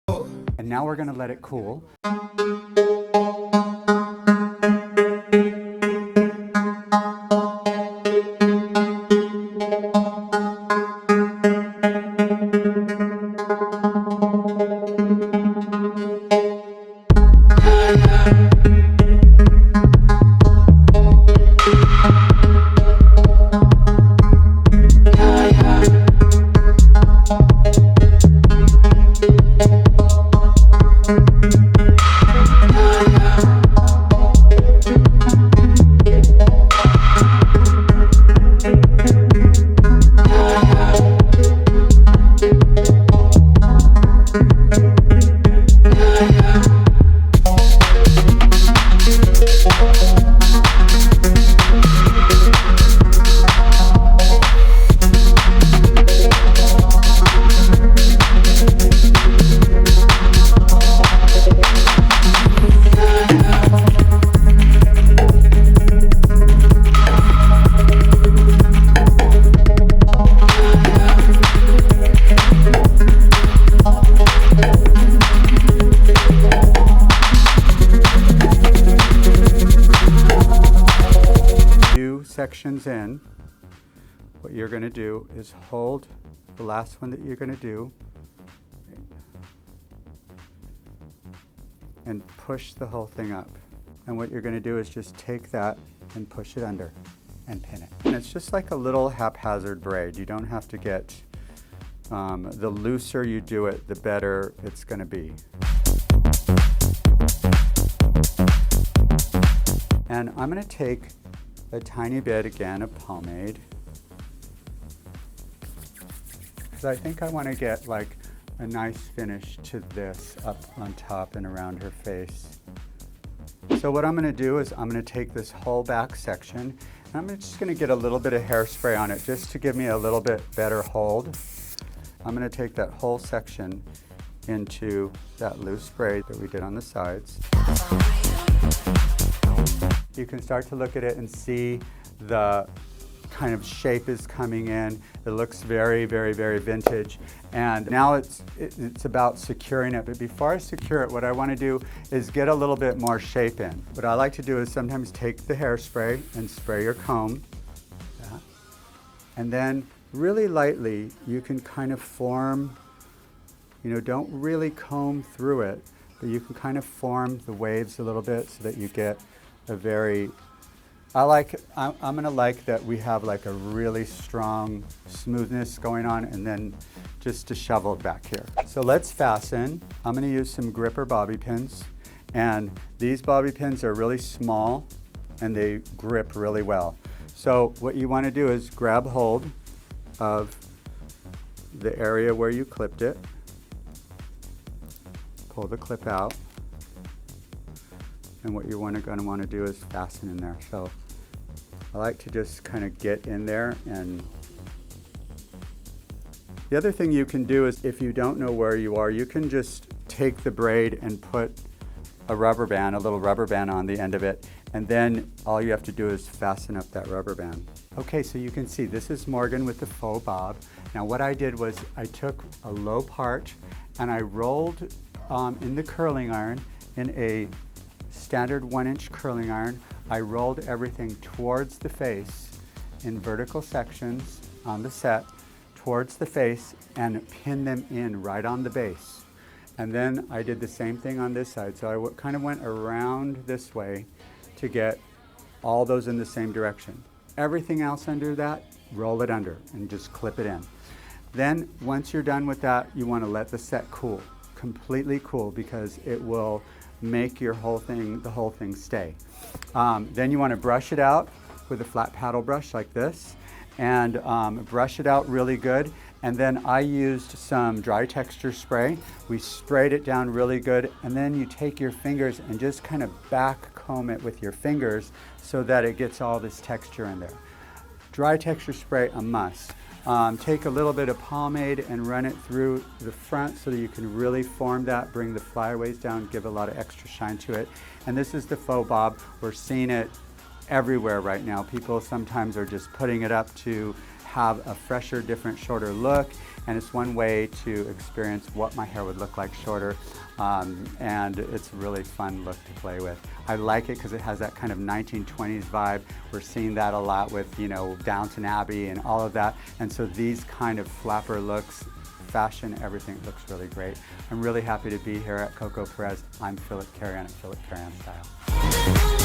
And now we're going to let it cool. Sections in, what you're going to do is hold the last one that you're going to do and push the whole thing up. And what you're going to do is just take that and push it under and pin it. And it's just like a little haphazard braid. You don't have to get, the looser you do it, the better it's going to be. And I'm going to take a tiny bit again of pomade, because I think I want to get like a nice finish to this up on top and around her face. So what I'm going to do is I'm going to take this whole back section and I'm just going to get a little bit of hairspray on it just to give me a little bit better hold. I'm going to take that whole section into that loose spray that we did on the sides. You can start to look at it and see the kind of shape is coming in. It looks very, very, very vintage. And now it's about securing it. But before I secure it, what I want to do is get a little bit more shape in. What I like to do is sometimes take the hairspray and spray your comb. And then really lightly, you can kind of form, you know, don't really comb through it, but you can kind of form the waves a little bit so that you get a very, I'm gonna like that we have like a really strong smoothness going on and then just disheveled back here. So let's fasten. I'm gonna use some gripper bobby pins, and these bobby pins are really small and they grip really well. So what you wanna do is grab hold of the area where you clipped it, pull the clip out, and what you're going to want to do is fasten in there. So I like to just kind of get in there. And the other thing you can do is, if you don't know where you are, you can just take the braid and put a rubber band, a little rubber band on the end of it, and then all you have to do is fasten up that rubber band. Okay, so you can see this is Morgan with the faux bob. Now what I did was I took a low part and I rolled in the curling iron, in a standard 1-inch curling iron. I rolled everything towards the face in vertical sections on the set, towards the face, and pinned them in right on the base. And then I did the same thing on this side. So I kind of went around this way to get all those in the same direction. Everything else under that, roll it under and just clip it in. Then once you're done with that, you want to let the set cool, completely cool, because it will make your whole thing, the whole thing stay. Then you want to brush it out with a flat paddle brush like this, and brush it out really good. And then I used some dry texture spray. We sprayed it down really good, and then you take your fingers and just kind of back comb it with your fingers so that it gets all this texture in there. Dry texture spray, a must. Take a little bit of pomade and run it through the front so that you can really form that, bring the flyaways down, give a lot of extra shine to it. And this is the faux bob. We're seeing it everywhere right now. People sometimes are just putting it up to have a fresher, different, shorter look. and it's one way to experience what my hair would look like shorter, and it's a really fun look to play with. I like it because it has that kind of 1920s vibe. We're seeing that a lot with, you know, Downton Abbey and all of that, and so these kind of flapper looks, fashion, everything looks really great. I'm really happy to be here at Coco Perez. I'm Philip Carreon at Philip Carreon Style.